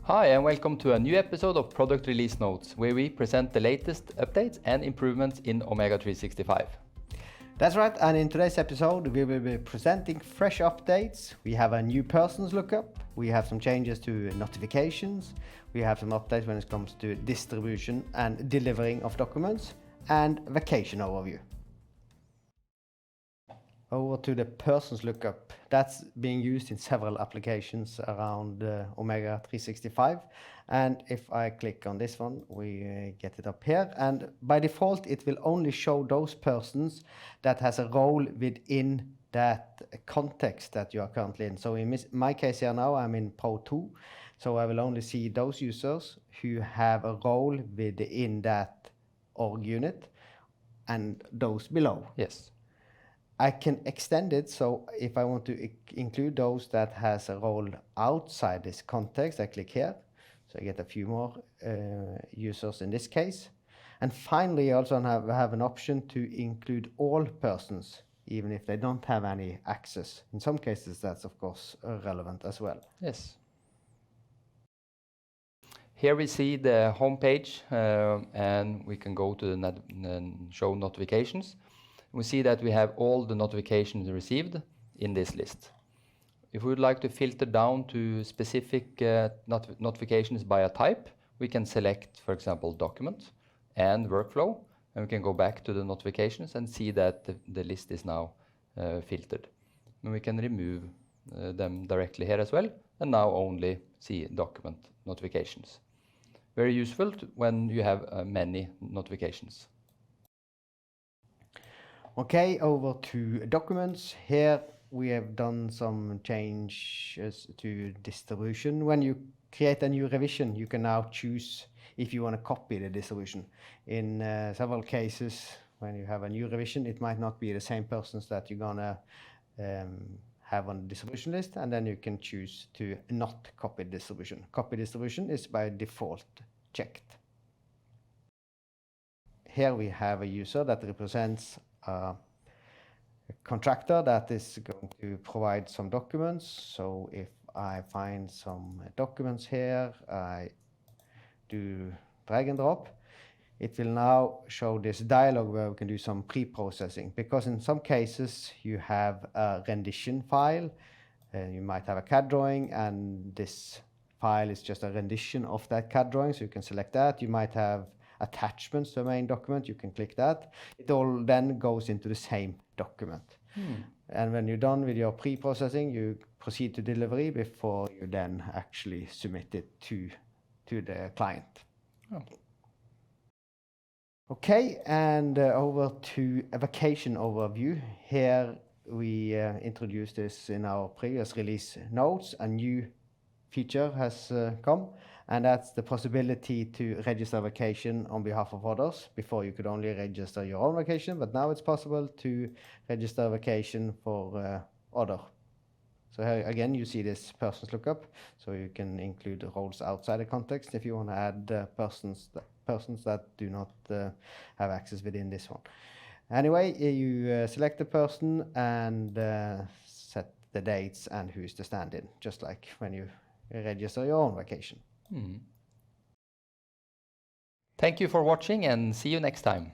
Hi and welcome to a new episode of Product Release Notes, where we present the latest updates and improvements in Omega 365. That's right, and in today's episode we will be presenting fresh updates. We have a new persons lookup, we have some changes to notifications, we have some updates when it comes to distribution and delivering of documents, and vacation overview. Over to the persons lookup. That's being used in several applications around Omega 365. And if I click on this one, we get it up here. And by default, it will only show those persons that has a role within that context that you are currently in. So in my case here now, I'm in Pro 2. So I will only see those users who have a role within that org unit and those below. Yes. I can extend it, so if I want to include those that has a role outside this context, I click here. So I get a few more users in this case. And finally, I also have an option to include all persons, even if they don't have any access. In some cases, that's of course relevant as well. Yes. Here we see the home page, and we can go to the show notifications. We see that we have all the notifications received in this list. If we would like to filter down to specific notifications by a type, we can select, for example, document and workflow, and we can go back to the notifications and see that the list is now filtered. And we can remove them directly here as well, and now only see document notifications. Very useful when you have many notifications. Okay, over to documents. Here we have done some changes to distribution. When you create a new revision, you can now choose if you want to copy the distribution. In several cases, when you have a new revision, it might not be the same persons that you're gonna have on the distribution list, and then you can choose to not copy distribution. Copy distribution is by default checked. Here we have a user that represents a contractor that is going to provide some documents. So if I find some documents here, I do drag and drop, it will now show this dialog where we can do some pre-processing, because in some cases you have a rendition file and you might have a CAD drawing, and this file is just a rendition of that CAD drawing, so you can select that. You might have attachments to a main document, you can click that. It all then goes into the same document. And when you're done with your pre-processing, you proceed to delivery before you then actually submit it to the client. Oh. Okay, and over to a vacation overview. Here we introduced this in our previous release notes. A new feature has come, and that's the possibility to register vacation on behalf of others. Before you could only register your own vacation, but now it's possible to register vacation for other. So here again you see this persons lookup, so you can include roles outside the context if you want to add persons that do not have access within this one. Anyway, you select the person and set the dates and who's the stand-in, just like when you register your own vacation. Thank you for watching, and see you next time.